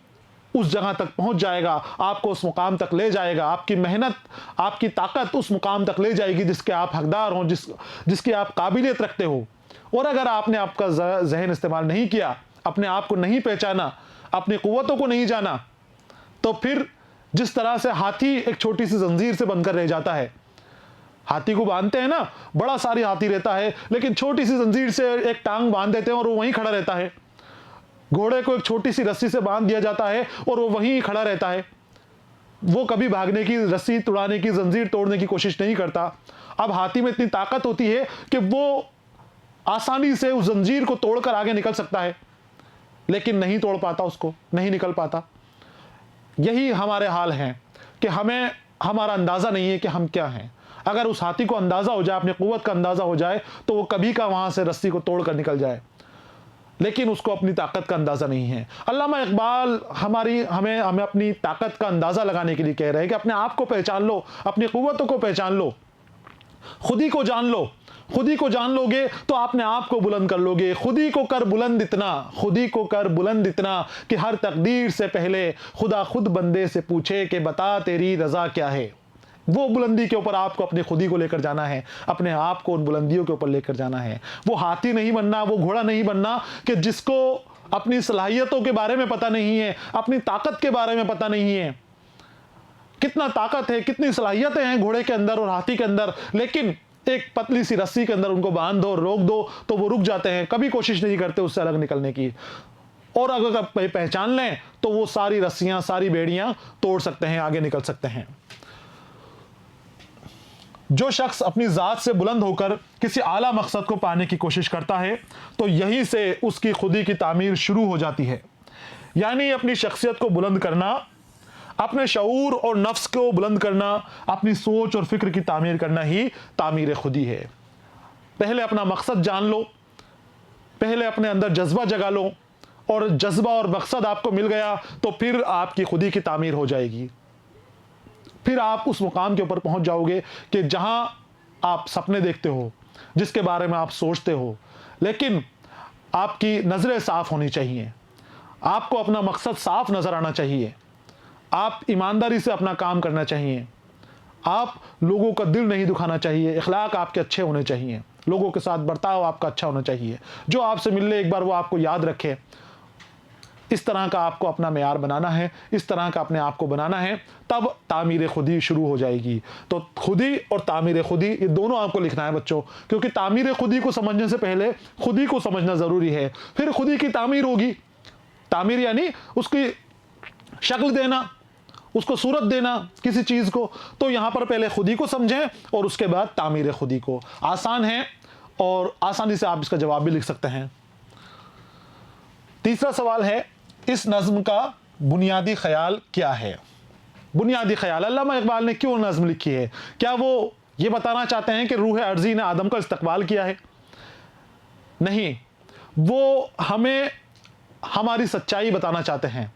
उस जगह तक पहुंच जाएगा, आपको उस मुकाम तक ले जाएगा, आपकी मेहनत, आपकी ताकत उस मुकाम तक ले जाएगी जिसके आप हकदार हो, जिसकी आप काबिलियत रखते हो। और अगर आपने आपका जहन इस्तेमाल नहीं किया, अपने आप को नहीं पहचाना, अपनी कुव्वतों को नहीं जाना, तो फिर जिस तरह से हाथी एक छोटी सी जंजीर से बंधकर रह जाता है, हाथी को बांधते हैं ना, बड़ा सारी हाथी रहता है, लेकिन छोटी सी जंजीर से एक टांग बांध देते हैं और वो वहीं खड़ा रहता है। घोड़े को एक छोटी सी रस्सी से बांध दिया जाता है और वो वहीं खड़ा रहता है, वो कभी भागने की, रस्सी तुड़ाने की, जंजीर तोड़ने की कोशिश नहीं करता। अब हाथी में इतनी ताकत होती है कि वो आसानी से उस जंजीर को तोड़कर आगे निकल सकता है, लेकिन नहीं तोड़ पाता, उसको नहीं निकल पाता। यही हमारे हाल हैं कि हमें हमारा अंदाज़ा नहीं है कि हम क्या हैं। अगर उस हाथी को अंदाज़ा हो जाए, अपनी क़ुव्वत का अंदाज़ा हो जाए, तो वो कभी का वहाँ से रस्सी को तोड़ कर निकल जाए। लेकिन उसको अपनी ताकत का अंदाज़ा नहीं है। अल्लामा इकबाल हमें अपनी ताकत का अंदाज़ा लगाने के लिए कह रहे हैं कि अपने आप को पहचान लो, अपनी क़ुव्वतों को पहचान लो, खुद ही को जान लो। खुद ही को जान लोगे तो अपने आप को बुलंद कर लोगे। खुद ही को कर बुलंद इतना, खुद ही को कर बुलंद इतना कि हर तकदीर से पहले खुदा खुद बंदे से पूछे कि बता तेरी रज़ा क्या है। वो बुलंदी के ऊपर आपको अपने खुद ही को लेकर जाना है, अपने आप को उन बुलंदियों के ऊपर लेकर जाना है। वो हाथी नहीं बनना, वो घोड़ा नहीं बनना कि जिसको अपनी सलाहियतों के बारे में पता नहीं है, अपनी ताकत के बारे में पता नहीं है, कितना ताकत है, कितनी सलाहियतें हैं घोड़े के अंदर और हाथी के अंदर, लेकिन एक पतली सी रस्सी के अंदर उनको बांध दो, रोक दो तो वो रुक जाते हैं, कभी कोशिश नहीं करते उससे अलग निकलने की। और अगर आप पहचान लें तो वो सारी रस्सियां, सारी बेड़ियां तोड़ सकते हैं, आगे निकल सकते हैं। जो शख्स अपनी ज़ात से बुलंद होकर किसी आला मकसद को पाने की कोशिश करता है तो यहीं से उसकी खुदी की तामीर शुरू हो जाती है। यानी अपनी शख्सियत को बुलंद करना, अपने शऊर और नफ्स को बुलंद करना, अपनी सोच और फिक्र की तामीर करना ही तामीर खुदी है। पहले अपना मकसद जान लो, पहले अपने अंदर जज्बा जगा लो, और जज्बा और मकसद आपको मिल गया तो फिर आपकी खुदी की तामीर हो जाएगी। फिर आप उस मुकाम के ऊपर पहुंच जाओगे कि जहां आप सपने देखते हो, जिसके बारे में आप सोचते हो, लेकिन आपकी नज़रें साफ होनी चाहिए, आपको अपना मकसद साफ नज़र आना चाहिए, आप ईमानदारी से अपना काम करना चाहिए, आप लोगों का दिल नहीं दुखाना चाहिए, इखलाक आपके अच्छे होने चाहिए, लोगों के साथ बर्ताव आपका अच्छा होना चाहिए, जो आपसे मिल ले एक बार वो आपको याद रखे। इस तरह का आपको अपना मेयार बनाना है, इस तरह का अपने आप को बनाना है, तब तामीर खुदी शुरू हो जाएगी। तो खुदी और तामीर खुदी ये दोनों आपको लिखना है बच्चों, क्योंकि तामीर खुदी को समझने से पहले खुदी को समझना ज़रूरी है, फिर खुदी की तामीर होगी। तामीर यानी उसकी शक्ल देना, उसको सूरत देना किसी चीज़ को। तो यहाँ पर पहले खुदी को समझें और उसके बाद तामीर खुदी को। आसान है और आसानी से आप इसका जवाब भी लिख सकते हैं। तीसरा सवाल है, इस नज़्म का बुनियादी ख्याल क्या है? बुनियादी ख्याल, अल्लामा इकबाल ने क्यों नज़्म लिखी है? क्या वो ये बताना चाहते हैं कि रूह अर्ज़ी ने आदम का इस्तकबाल किया है? नहीं, वो हमें हमारी सच्चाई बताना चाहते हैं,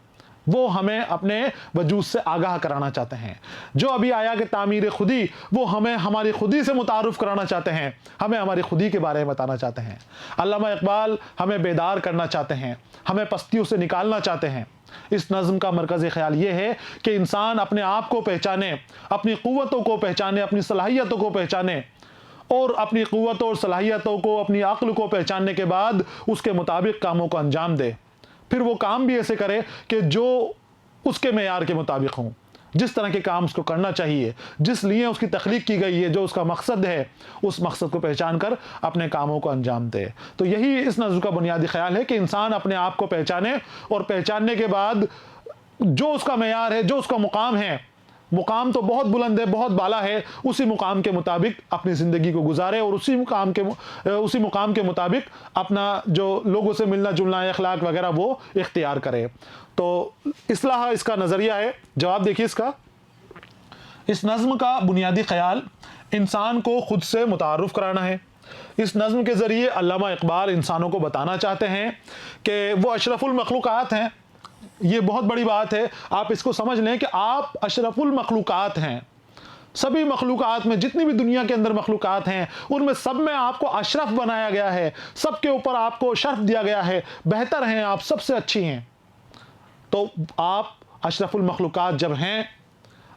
वो हमें अपने वजूद से आगाह कराना चाहते हैं। जो अभी आया कि तामीर खुदी, वो हमें हमारी खुदी से मुतारुफ कराना चाहते हैं, हमें हमारी खुदी के बारे में बताना चाहते हैं। अल्लामा इकबाल हमें बेदार करना चाहते हैं, हमें पस्तियों से निकालना चाहते हैं। इस नज़्म का मरकज़ी ख्याल ये है कि इंसान अपने आप को पहचाने, अपनी क़ुव्वतों को पहचाने, अपनी सलाहियतों को पहचाने, और अपनी क़ुव्वतों और सलाहियतों को, अपनी अक्ल को पहचानने के बाद उसके मुताबिक कामों को अंजाम दे। फिर वो काम भी ऐसे करे कि जो उसके मेयार के मुताबिक हों, जिस तरह के काम उसको करना चाहिए, जिस लिए उसकी तख्लीक की गई है, जो उसका मकसद है, उस मकसद को पहचान कर अपने कामों को अंजाम दे। तो यही इस नज़्म का बुनियादी ख्याल है कि इंसान अपने आप को पहचाने और पहचानने के बाद जो उसका मेयार है, जो उसका मुकाम है, मुकाम तो बहुत बुलंद है, बहुत बाला है, उसी मुकाम के मुताबिक अपनी ज़िंदगी को गुजारे और उसी मुकाम के मुताबिक अपना जो लोगों से मिलना जुलना, अखलाक वगैरह वो इख्तियार करे। तो इस्लाह इसका नज़रिया है। जवाब देखिए इसका, इस नज़्म का बुनियादी ख्याल इंसान को खुद से मुतारुफ कराना है। इस नज़्म के ज़रिए अल्लामा इकबाल इंसानों को बताना चाहते हैं कि वो अशरफुल मखलूक़ात हैं। ये बहुत बड़ी बात है, आप इसको समझ लें कि आप अशरफुल मखलूक़ात हैं। सभी मखलूक़ात में, जितनी भी दुनिया के अंदर मखलूक़ात हैं, उनमें सब में आपको अशरफ बनाया गया है, सबके ऊपर आपको शर्फ दिया गया है, बेहतर हैं आप, सबसे अच्छी हैं। तो आप अशरफुल मखलूक़ात जब हैं,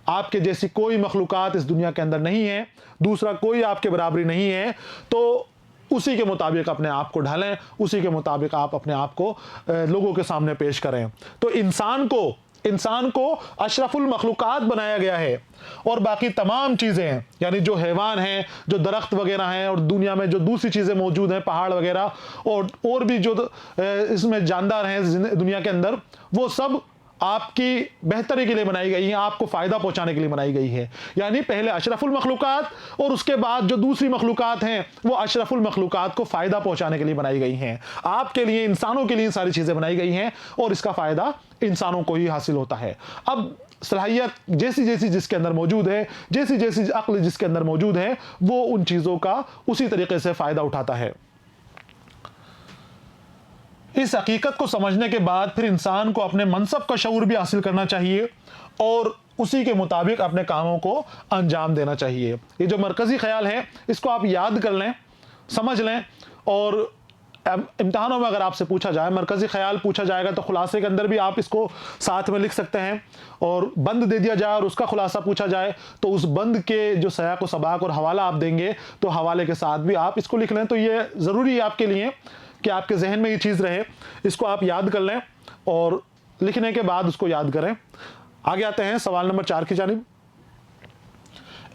आपके जैसी कोई मखलूक़ात इस दुनिया के अंदर नहीं है, दूसरा कोई आपके बराबरी नहीं है, तो उसी के मुताबिक अपने आप को ढालें, उसी के मुताबिक आप अपने आप को लोगों के सामने पेश करें। तो इंसान को अशरफुल मखलूक़ात बनाया गया है, और बाकी तमाम चीज़ें हैं, यानी जो हैवान हैं, जो दरख्त वगैरह हैं, और दुनिया में जो दूसरी चीज़ें मौजूद हैं, पहाड़ वगैरह, और भी जो इसमें जानदार हैं दुनिया के अंदर, वो सब आपकी बेहतरी के लिए बनाई गई है, आपको फ़ायदा पहुंचाने के लिए बनाई गई है। यानी पहले अशरफुल मखलूक़ात और उसके बाद जो दूसरी मखलूक़ात हैं वो अशरफुल मखलूक़ात को फ़ायदा पहुंचाने के लिए बनाई गई हैं। आपके लिए, इंसानों के लिए सारी चीज़ें बनाई गई हैं और इसका फ़ायदा इंसानों को ही हासिल होता है। अब सलाहियत जैसी जैसी जिसके अंदर मौजूद है, जैसी जैसी अक्ल जिसके अंदर मौजूद है, वो उन चीज़ों का उसी तरीके से फ़ायदा उठाता है। इस हकीकत को समझने के बाद फिर इंसान को अपने मनसब का शऊर भी हासिल करना चाहिए और उसी के मुताबिक अपने कामों को अंजाम देना चाहिए। ये जो मरकज़ी ख्याल है इसको आप याद कर लें, समझ लें, और इम्तिहानों में अगर आपसे पूछा जाए, मरकज़ी ख्याल पूछा जाएगा तो खुलासे के अंदर भी आप इसको साथ में लिख सकते हैं, और बंद दे दिया जाए और उसका खुलासा पूछा जाए तो उस बंद के जो सयाक व सबाक और हवाला आप देंगे तो हवाले के साथ भी आप इसको लिख लें। तो ये ज़रूरी है आपके लिए कि आपके जहन में ये चीज़ रहे, इसको आप याद कर लें और लिखने के बाद उसको याद करें। आगे आते हैं सवाल नंबर 4 की जानिब।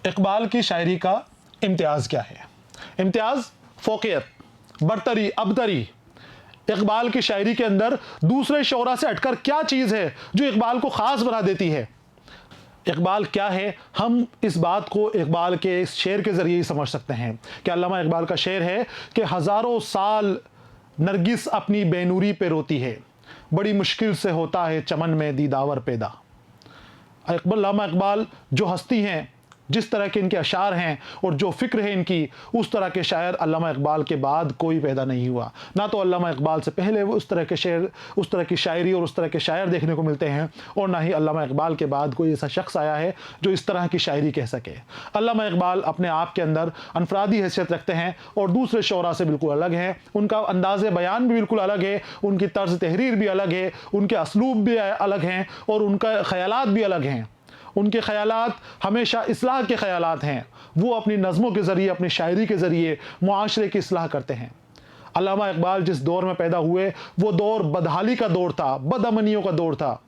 इकबाल की शायरी का इम्तियाज़ क्या है? इम्तियाज़ फ़ौक़ियत, बरतरी, अबतरी। इकबाल की शायरी के अंदर दूसरे शोरा से हटकर क्या चीज़ है जो इकबाल को ख़ास बना देती है? इकबाल क्या है? हम इस बात को इकबाल के इस शेर के ज़रिए ही समझ सकते हैं कि अल्लामा इकबाल का शेर है कि हज़ारों साल नरगिस अपनी बेनूरी पे रोती है, बड़ी मुश्किल से होता है चमन में दीदावर पैदा। अल्लामा इकबाल जो हस्ती हैं, जिस तरह के इनके अशार हैं और जो फ़िक्र है इनकी, उस तरह के शायर अल्लामा इकबाल के बाद कोई पैदा नहीं हुआ। ना तो अल्लामा इकबाल से पहले उस तरह के शेर, उस तरह की शायरी और उस तरह के शायर देखने को मिलते हैं, और ना ही अल्लामा इकबाल के बाद कोई ऐसा शख्स आया है जो इस तरह की शायरी कह सके। अल्लामा इकबाल अपने आप के अंदर अनफरादी हैसियत रखते हैं और दूसरे शोरा से बिल्कुल अलग हैं। उनका अंदाज़ बयान भी बिल्कुल अलग है, उनकी तर्ज तहरीर भी अलग है, उनके असलूब भी अलग हैं और उनका ख़यालात भी अलग हैं। उनके ख़यालात हमेशा इस्लाह के ख़यालात हैं। वो अपनी नज़मों के ज़रिए, अपनी शायरी के ज़रिए मुआशरे की इस्लाह करते हैं। अल्लामा इकबाल जिस दौर में पैदा हुए वो दौर बदहाली का दौर था, बदअमनियों का दौर था।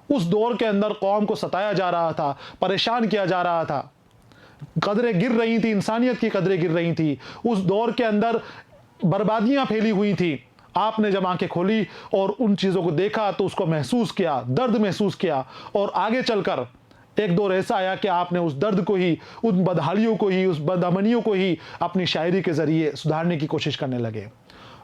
उस दौर के अंदर कौम को सताया जा रहा था, परेशान किया जा रहा था, कदरें गिर रही थी, इंसानियत की कदरें गिर रही थी। उस दौर के अंदर बर्बादियाँ फैली हुई थी। आपने जब आंखें खोली और उन चीज़ों को देखा तो उसको महसूस किया, दर्द महसूस किया, और आगे चलकर एक दौर ऐसा आया कि आपने उस दर्द को ही, उन बदहालियों को ही, उस बदअमनियों को ही अपनी शायरी के ज़रिए सुधारने की कोशिश करने लगे।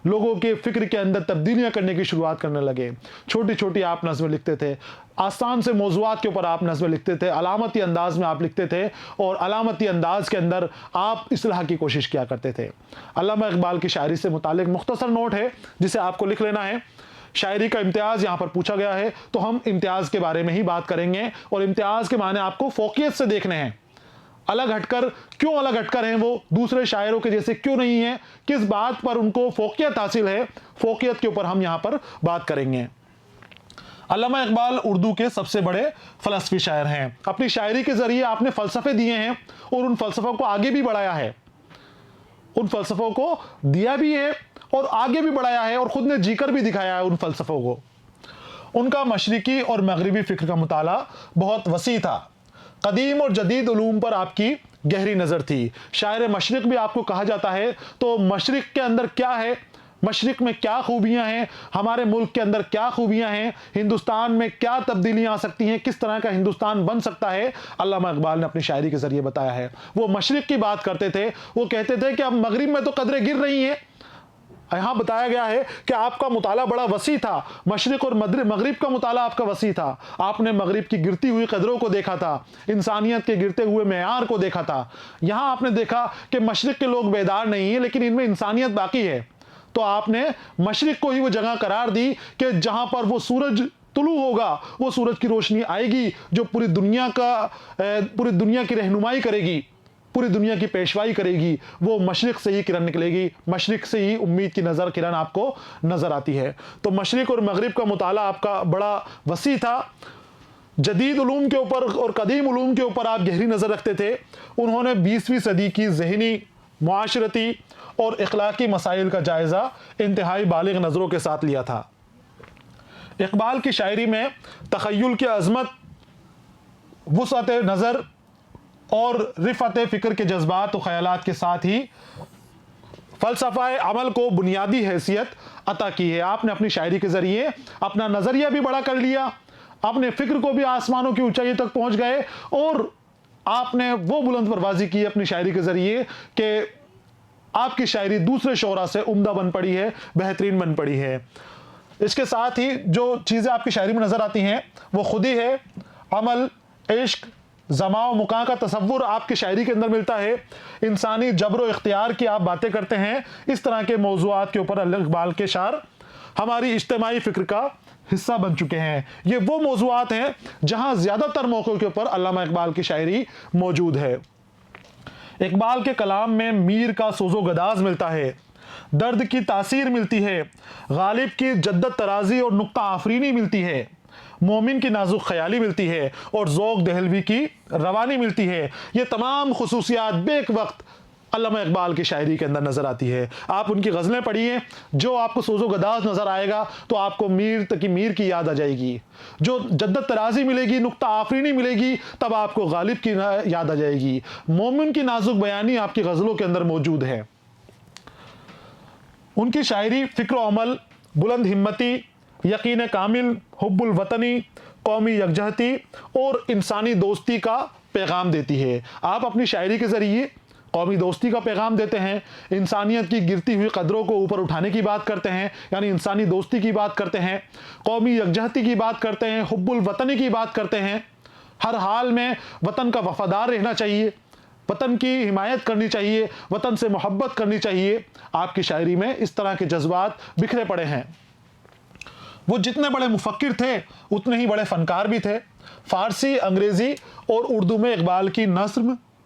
लोगों के फ़िक्र के अंदर तब्दीलियाँ करने की शुरुआत करने लगे। छोटी छोटी आप नज़में लिखते थे, आसान से मौज़ूआत के ऊपर आप नज़में लिखते थे, अलामती अंदाज़ में आप लिखते थे और अलामती अंदाज़ के अंदर आप इस्लाह की कोशिश किया करते थे। अल्लामा इकबाल की शायरी से मुतालिक मुख्तसर नोट है जिसे आपको लिख लेना है। शायरी का इम्तियाज़ यहाँ पर पूछा गया है तो हम इम्तियाज़ के बारे में ही बात करेंगे, और इम्तियाज़ के माने आपको फ़ौक़ियत से देखने हैं। अलग हटकर, क्यों अलग हटकर हैं वो, दूसरे शायरों के जैसे क्यों नहीं है, किस बात पर उनको फ़ौक़ियत हासिल है, फ़ौक़ियत के ऊपर हम यहाँ पर बात करेंगे। अल्लामा इकबाल उर्दू के सबसे बड़े फ़लसफ़ी शायर हैं। अपनी शायरी के ज़रिए आपने फ़लसफ़े दिए हैं और उन फ़लसफ़ों को आगे भी बढ़ाया है, उन फ़लसफ़ों को दिया भी है और आगे भी बढ़ाया है और ख़ुद ने जीकर भी दिखाया है उन फ़लसफ़ों को। उनका मशरिकी और मगरिबी फ़िक्र का मुताला बहुत वसी था। कदीम और जदीद उलूम पर आपकी गहरी नज़र थी। शायर मशरिक़ भी आपको कहा जाता है। तो मशरिक़ के अंदर क्या है, मशरिक़ में क्या खूबियाँ हैं, हमारे मुल्क के अंदर क्या खूबियाँ हैं, हिंदुस्तान में क्या तब्दीलियाँ आ सकती हैं, किस तरह का हिंदुस्तान बन सकता है, अल्लामा इकबाल ने अपनी शायरी के ज़रिए बताया है। वो मशरिक़ की बात करते थे, वो कहते थे कि अब मगरिब में तो कदरें गिर रही हैं। यहाँ बताया गया है कि आपका मुताला बड़ा वसी था, मशरिक़ और मगरिब का मुताला आपका वसी था। आपने मगरिब की गिरती हुई कदरों को देखा था, इंसानियत के गिरते हुए मेयार को देखा था। यहाँ आपने देखा कि मशरिक़ के लोग बेदार नहीं हैं लेकिन इनमें इंसानियत बाकी है। तो आपने मशरिक़ को ही वो जगह करार दी कि जहाँ पर वो सूरज तुलू होगा, वो सूरज की रोशनी आएगी जो पूरी दुनिया की रहनुमाई करेगी, पूरी दुनिया की पेशवाई करेगी। वो मशरिक़ से ही किरण निकलेगी, मशरिक़ से ही उम्मीद की नज़र किरण आपको नज़र आती है। तो मशरिक़ और मगरिब का मुताला आपका बड़ा वसी था। जदीद उलूम के ऊपर और कदीम उलूम के ऊपर आप गहरी नज़र रखते थे। उन्होंने 20वीं सदी की ज़हनी, मुआशरती और इखलाकी मसाइल का जायज़ा इंतहाई बालिग़ नज़रों के साथ लिया था। इकबाल की शायरी में तख़य्युल की अज़मत, वुसअत नज़र और रिफ़त फ़िक्र के जज्बात और ख़यालात के साथ ही फ़लसफ़ा अमल को बुनियादी हैसियत अता की है। आपने अपनी शायरी के ज़रिए अपना नज़रिया भी बड़ा कर लिया, अपने फ़िक्र को भी आसमानों की ऊंचाई तक पहुँच गए और आपने वो बुलंद परवाज़ी की अपनी शायरी के ज़रिए कि आपकी शायरी दूसरे शोरा से उम्दा बन पड़ी है, बेहतरीन बन पड़ी है। इसके साथ ही जो चीज़ें आपकी शायरी में नज़र आती हैं वो खुद ही है, अमल, इश्क, ज़मा व मुका का तसव्वुर आपकी शायरी के अंदर मिलता है। इंसानी जबर व इख्तियार की आप बातें करते हैं। इस तरह के मौज़ूआत के ऊपर अल्लामा इकबाल के शार हमारी इज्तिमाई फिक्र का हिस्सा बन चुके हैं। ये वो मौज़ूआत हैं जहां ज़्यादातर मौक़ों के ऊपर अल्लामा इकबाल की शायरी मौजूद है। इकबाल के कलाम में मीर का सोज़ो गदाज मिलता है, दर्द की तासीर मिलती है, गालिब की जद्दत तराजी और नुक्ता आफरीनी मिलती है, मोमिन की नाजुक ख्याली मिलती है और ज़ौक़ दहलवी की रवानी मिलती है। ये तमाम खुसूसियात बेक वक्त अल्लामा इकबाल की शायरी के अंदर नज़र आती है। आप उनकी गज़लें पढ़िए, जो आपको सोज़ो गदाज नज़र आएगा तो आपको मीर की याद आ जाएगी। जो जद्दत तराजी मिलेगी, नुक्ता आफरीनी मिलेगी, तब आपको गालिब की याद आ जाएगी। मोमिन की नाजुक बयानी आपकी गज़लों के अंदर मौजूद है। उनकी शायरी फ़िक्र अमल, बुलंद हिम्मती, यकीन कामिल, हुब्बुल वतनी, कौमी यकजहती और इंसानी दोस्ती का पैगाम देती है। आप अपनी शायरी के ज़रिए कौमी दोस्ती का पैगाम देते हैं, इंसानियत की गिरती हुई कदरों को ऊपर उठाने की बात करते हैं, यानी इंसानी दोस्ती की बात करते हैं, कौमी यकजहती की बात करते हैं, हुब्बुल वतनी की बात करते हैं। हर हाल में वतन का वफादार रहना चाहिए, वतन की हिमायत करनी चाहिए, वतन से मोहब्बत करनी चाहिए। आपकी शायरी में इस तरह के जज्बात बिखरे पड़े हैं। वो जितने बड़े मुफक्किर थे उतने ही बड़े फनकार भी थे। फ़ारसी, अंग्रेज़ी और उर्दू में इकबाल की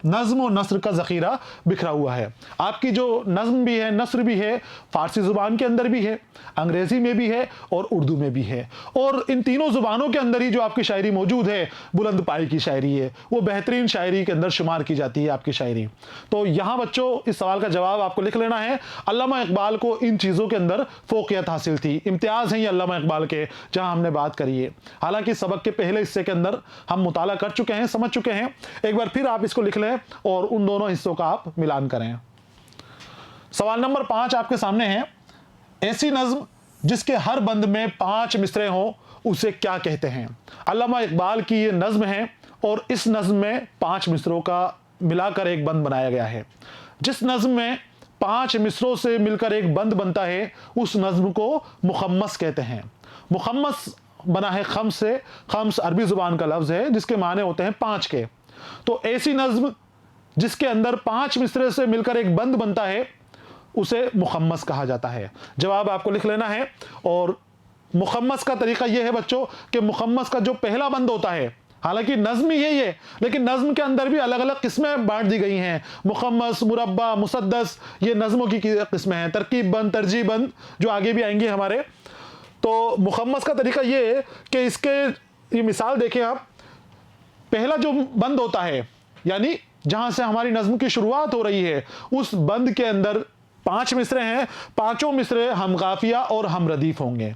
नज़्म और नस्र का ज़ख़ीरा बिखरा हुआ है। आपकी जो नज़्म भी है, नस्र भी है, फ़ारसी ज़ुबान के अंदर भी है, अंग्रेज़ी में भी है और उर्दू में भी है। और इन तीनों ज़ुबानों के अंदर ही जो आपकी शायरी मौजूद है, बुलंद पाई की शायरी है, वो बेहतरीन शायरी के अंदर शुमार की जाती है आपकी शायरी। तो यहाँ बच्चों, इस सवाल का जवाब आपको लिख लेना है। अल्लामा इकबाल को इन चीज़ों के अंदर फ़ोक़ियत हासिल थी, इम्तियाज़ हैं ये अल्लामा इकबाल के, जहाँ हमने बात करी है। हालांकि सबक के पहले हिस्से के अंदर हम मुताला कर चुके हैं, समझ चुके हैं। एक बार फिर आप इसको लिख लें और उन दोनों हिस्सों का आप मिलान करें। सवाल नंबर 5 आपके सामने है। ऐसी नज़्म जिसके हर बंद में 5 मिसरे हों उसे क्या कहते हैं? अल्लामा इकबाल की ये नज़्म है और इस नज़्म में 5 मिसरों का मिलाकर एक बंद बनाया गया है। जिस नज़्म में 5 मिसरों से मिलकर एक बंद बनता है उस नज़्म को मुखम्मस कहते हैं। मुखम्मस बना है खम्स से। खम्स अरबी ज़ुबान का लफ्ज़ है जिसके माने होते हैं 5 के। तो ऐसी नज़्म जिसके अंदर 5 मिसरे से मिलकर एक बंद बनता है उसे मुखम्मस कहा जाता है। जवाब आपको लिख लेना है। और मुखम्मस का तरीका यह है बच्चों कि मुखम्मस का जो पहला बंद होता है, हालांकि नज़्म यही है लेकिन नज़्म के अंदर भी अलग अलग किस्में बांट दी गई हैं। मुखम्मस, मुरब्बा, मुसद्दस, ये नज़्मों की किस्में हैं। तरकीब बंद, तरजीह बंद जो आगे भी आएंगे हमारे। तो मुखम्मस का तरीका ये है कि इसके ये मिसाल देखें आप। पहला जो बंद होता है, यानी जहां से हमारी नज़्म की शुरुआत हो रही है, उस बंद के अंदर 5 मिसरे हैं। 5 मिसरे हम काफिया और हम रदीफ होंगे।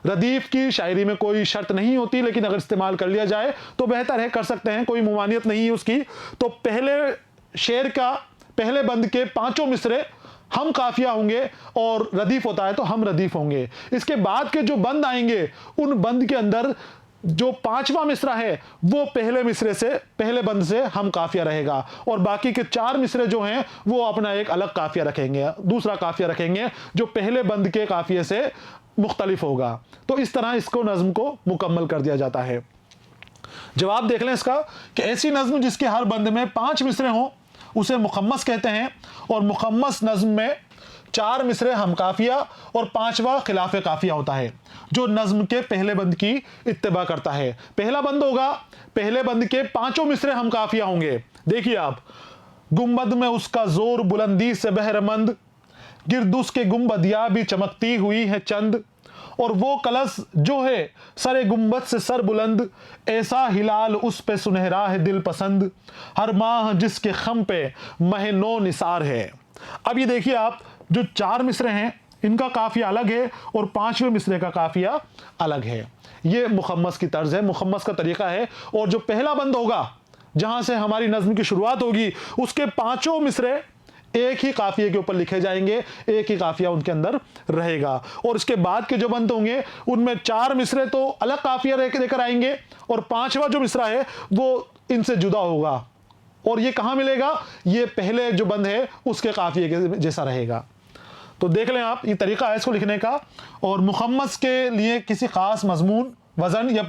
रदीफ की शायरी में कोई शर्त नहीं होती, लेकिन अगर इस्तेमाल कर लिया जाए तो बेहतर है, कर सकते हैं, कोई मुमानियत नहीं है उसकी। तो पहले शेर का पहले बंद के 5 मिसरे हम काफिया होंगे और रदीफ होता है तो हम रदीफ होंगे। इसके बाद के जो बंद आएंगे उन बंद के अंदर जो 5वां मिसरा है वो पहले बंद से हम काफिया रहेगा और बाकी के 4 मिसरे जो हैं वो अपना एक अलग काफिया रखेंगे, दूसरा काफिया रखेंगे जो पहले बंद के काफिये से मुख्तलिफ होगा। तो इस तरह इसको नज़्म को मुकम्मल कर दिया जाता है। जवाब देख लें इसका कि ऐसी नज़्म जिसके हर बंद में 5 मिसरे हों उसे मुखम्मस कहते हैं। और मुखम्मस नज़्म में 4 मिसरे हम काफिया और 5वां खिलाफ काफिया होता है जो नज़्म के पहले बंद की इत्तिबा करता है। पहला बंद होगा, पहले बंद के 5 मिसरे हम काफिया होंगे। देखिए आप, गुंबद में उसका जोर बुलंदी से बहरमंद, गिरदुस के गुंबदिया भी चमकती हुई है चंद, और वो कलश जो है सरे गुंबद से सर बुलंद, ऐसा हिलाल उस पे सुनहरा है दिल पसंद, हर माह जिसके खम पे मह नो निसार है। अब ये देखिए आप, जो 4 मिसरे हैं इनका काफिया अलग है और 5वें मिसरे का काफिया अलग है। ये मुखम्मस की तर्ज है, मुखम्मस का तरीका है। और जो पहला बंद होगा जहां से हमारी नज़्म की शुरुआत होगी उसके 5 मिसरे एक ही काफिये के ऊपर लिखे जाएंगे, एक ही काफिया उनके अंदर रहेगा। और इसके बाद के जो बंद होंगे उनमें 4 मिसरे तो अलग काफिया लेकर आएंगे और 5वां जो मिसरा है वो इनसे जुदा होगा। और ये कहां मिलेगा? ये पहले जो बंद है उसके काफिये के जैसा रहेगा। तो देख लें आप, ये तरीका है इसको लिखने का। और मुखम्मस के लिए किसी खास मजमून, वजन या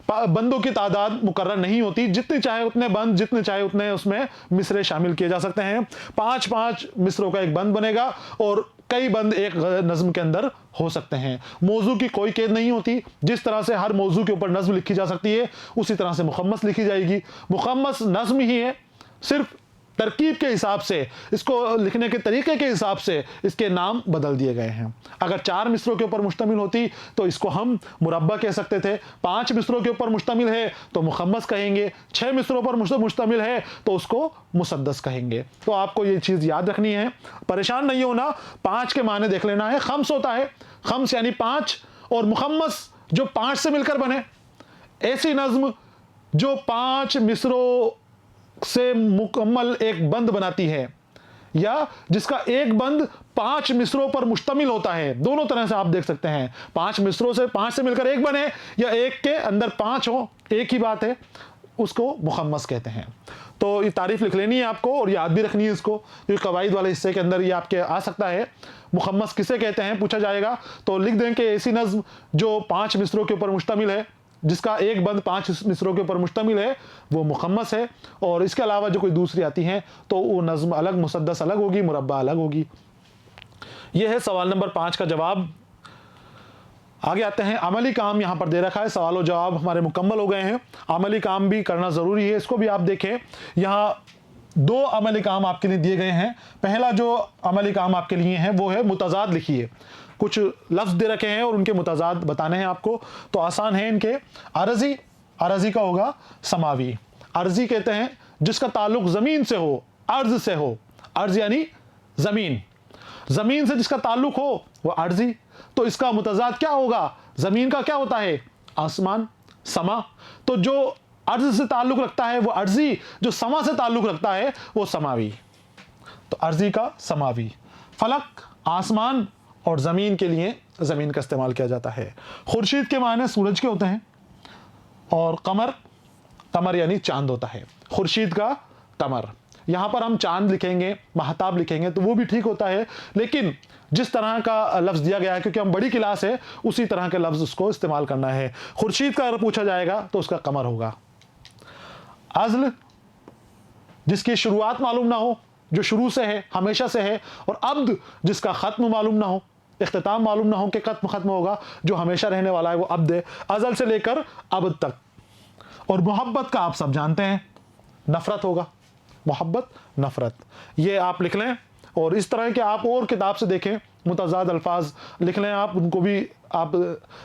बंदों की तादाद मुकर्रर नहीं होती। जितने चाहे उतने बंद, जितने चाहे उतने उसमें मिसरे शामिल किए जा सकते हैं। 5-5 मिसरों का एक बंद बनेगा और कई बंद एक नज्म के अंदर हो सकते हैं। मौजू की कोई कैद नहीं होती। जिस तरह से हर मौजू के ऊपर नज्म लिखी जा सकती है, उसी तरह से मुखम्मस लिखी जाएगी। मुखम्मस नज्म ही है, सिर्फ तरकीब के हिसाब से, इसको लिखने के तरीके के हिसाब से इसके नाम बदल दिए गए हैं। अगर 4 मिसरों के ऊपर मुश्तमिल होती तो इसको हम मुरब्बा कह सकते थे। 5 मिसरों के ऊपर मुश्तमिल है तो मुखम्मस कहेंगे। 6 मिसरों पर मुश्तमिल है तो उसको मुसद्दस कहेंगे। तो आपको ये चीज़ याद रखनी है, परेशान नहीं होना। 5 के माने देख लेना है। खम्स होता है, खम्स यानी 5, और मुखम्मस जो 5 से मिलकर बने। ऐसी नज्म जो 5 मिसरों से मुकम्मल एक बंद बनाती है, या जिसका एक बंद 5 मिसरों पर मुश्तमिल होता है। दोनों तरह से आप देख सकते हैं, 5 मिसरों से 5 से मिलकर एक बने, या एक के अंदर 5 हो, एक ही बात है, उसको मुखम्मस कहते हैं। तो ये तारीफ लिख लेनी है आपको और याद भी रखनी है इसको। ये कवायद वाले हिस्से के अंदर ये आपके आ सकता है, मुखम्मस किसे कहते हैं पूछा जाएगा, तो लिख दें कि ऐसी नज्म जो 5 मिसरों के ऊपर मुश्तमिल है, जिसका एक बंद 5 मिसरों के ऊपर मुश्तमिल है, वो मुखम्मस है। और इसके अलावा जो कोई दूसरी आती हैं तो वो नज्म अलग, मुसद्दस अलग होगी, मुरब्बा अलग होगी। यह है सवाल नंबर 5 का जवाब। आगे आते हैं, अमली काम यहां पर दे रखा है। सवाल और जवाब हमारे मुकम्मल हो गए हैं। अमली काम भी करना ज़रूरी है, इसको भी आप देखें। यहाँ 2 अमली काम आपके लिए दिए गए हैं। पहला जो अमली काम आपके लिए है वो है मुतज़ाद लिखिए। कुछ लफ्ज़ दे रखे हैं और उनके मुतज़ाद बताने हैं आपको, तो आसान है इनके। अर्ज़ी, अर्ज़ी का होगा समावी। अर्ज़ी कहते हैं जिसका ताल्लुक ज़मीन से हो, अर्ज़ से हो। अर्ज़ यानी ज़मीन, ज़मीन से जिसका ताल्लुक हो वो अर्ज़ी। तो इसका मुतज़ाद क्या होगा? ज़मीन का क्या होता है? आसमान, समा। तो जो अर्ज़ से ताल्लुक रखता है वो अर्ज़ी, जो समा से ताल्लुक रखता है वो समावी। तो अर्ज़ी का समावी। फलक, आसमान, और ज़मीन के लिए ज़मीन का इस्तेमाल किया जाता है। खुर्शीद के माने सूरज के होते हैं, और कमर, कमर यानी चांद होता है। खुर्शीद का कमर, यहाँ पर हम चांद लिखेंगे, महताब लिखेंगे तो वो भी ठीक होता है, लेकिन जिस तरह का लफ्ज़ दिया गया है, क्योंकि हम बड़ी क्लास है, उसी तरह के लफ्ज़ उसको इस्तेमाल करना है। खुर्शीद का अगर पूछा जाएगा तो उसका कमर होगा। अज़ल, जिसकी शुरुआत मालूम ना हो, जो शुरू से है, हमेशा से है। और अब्द, जिसका ख़त्म मालूम ना हो, इख्तिताम मालूम ना हो कि ख़त्म होगा, जो हमेशा रहने वाला है वो अब्द है, अज़ल से लेकर अब्द तक। और मोहब्बत का आप सब जानते हैं, नफ़रत होगा। मोहब्बत, नफ़रत, ये आप लिख लें। और इस तरह के आप और किताब से देखें, मुतज़ाद अल्फाज लिख लें आप, उनको भी आप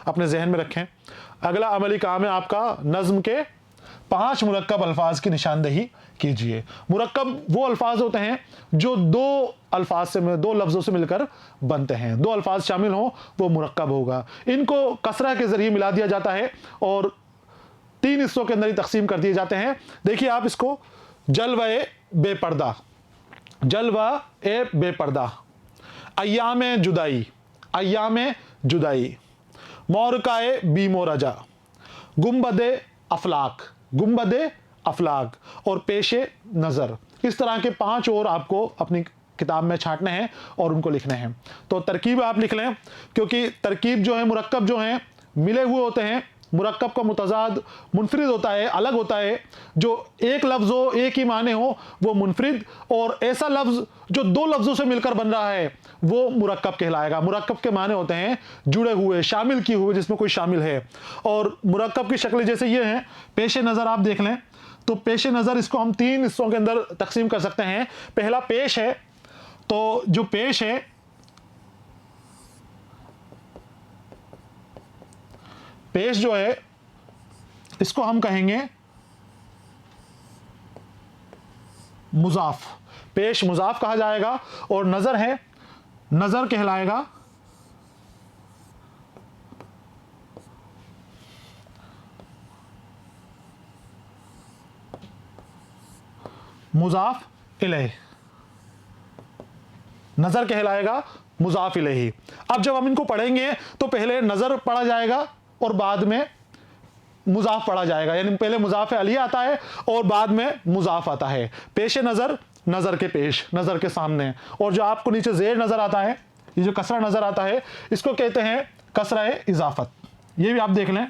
अपने जहन में रखें। अगला अमली काम है आपका, नज़्म के 5 मुरक्कब अल्फाज की निशानदही कीजिए। मुरक्कब वो अल्फाज होते हैं जो 2 अल्फाज से, 2 लफ्ज़ों से मिलकर बनते हैं। 2 अल्फाज शामिल हों वो मुरक्कब होगा। इनको कसरा के ज़रिए मिला दिया जाता है और 3 हिस्सों के अंदर ही तकसीम कर दिए जाते हैं। देखिए आप इसको, जलवा-ए बेपर्दा, जलवा-ए बेपर्दा, अय्याम-ए जुदाई, अय्याम-ए जुदाई, मौरका-ए बीमो-रजा, गुंबद-ए अफलाक, गुंबद-ए अफलाक, और पेशे नज़र। इस तरह के 5 और आपको अपनी किताब में छांटने हैं और उनको लिखने हैं। तो तरकीब आप लिख लें, क्योंकि तरकीब जो है, मुरक्कब जो हैं मिले हुए होते हैं। मुरक्कब का मुतज़ाद मुनफरिद होता है, अलग होता है। जो एक लफ्ज़ हो, एक ही माने हो, वो मुनफरिद, और ऐसा लफ्ज़ जो 2 लफ्ज़ों से मिलकर बन रहा है वो मुरक्कब कहलाएगा। मुरक्कब के माने होते हैं जुड़े हुए, शामिल किए हुए, जिसमें कोई शामिल है। और मुरक्कब की शक्ल जैसे ये हैं। पेशे नज़र आप देख लें, तो पेशे नज़र इसको हम 3 हिस्सों के अंदर तकसीम कर सकते हैं। पहला पेश है, तो जो पेश है, पेश जो है इसको हम कहेंगे मुजाफ। पेश मुजाफ कहा जाएगा। और नज़र है, नज़र कहलाएगा मुजाफ इलैह, नज़र कहलाएगा मुजाफ इलैही। अब जब हम इनको पढ़ेंगे तो पहले नज़र पढ़ा जाएगा और बाद में मुजाफ पढ़ा जाएगा, यानी पहले मुजाफ अलिया आता है और बाद में मुजाफ आता है। पेशे नज़र, नज़र के पेश, नज़र के सामने। और जो आपको नीचे ज़ेर नज़र आता है, ये जो कसरा नज़र आता है, इसको कहते हैं कसरा इजाफत। ये भी आप देख लें।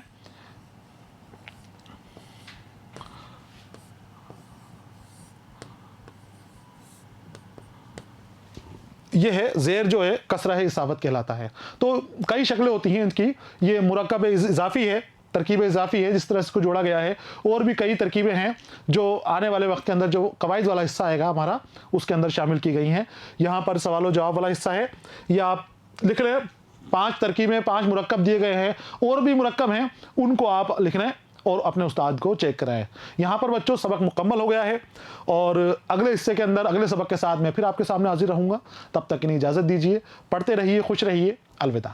ये है ज़ेर जो है कसरा है इसाफत कहलाता है। तो कई शक्लें होती हैं इनकी। ये मुरक्कब इजाफ़ी है, तरकीब इजाफ़ी है जिस तरह से इसको जोड़ा गया है। और भी कई तरकीबें हैं जो आने वाले वक्त के अंदर जो कवाइद वाला हिस्सा आएगा हमारा उसके अंदर शामिल की गई हैं। यहाँ पर सवाल और जवाब वाला हिस्सा है, या आप लिख रहे हैं 5 तरकीबें, 5 मुरक्कब दिए गए हैं, और भी मुरक्कब हैं उनको आप लिख रहे हैं और अपने उस्ताद को चेक कराएं। यहाँ पर बच्चों सबक मुकम्मल हो गया है और अगले हिस्से के अंदर अगले सबक के साथ मैं फिर आपके सामने हाजिर रहूँगा। तब तक इन्हें इजाज़त दीजिए। पढ़ते रहिए, खुश रहिए। अलविदा।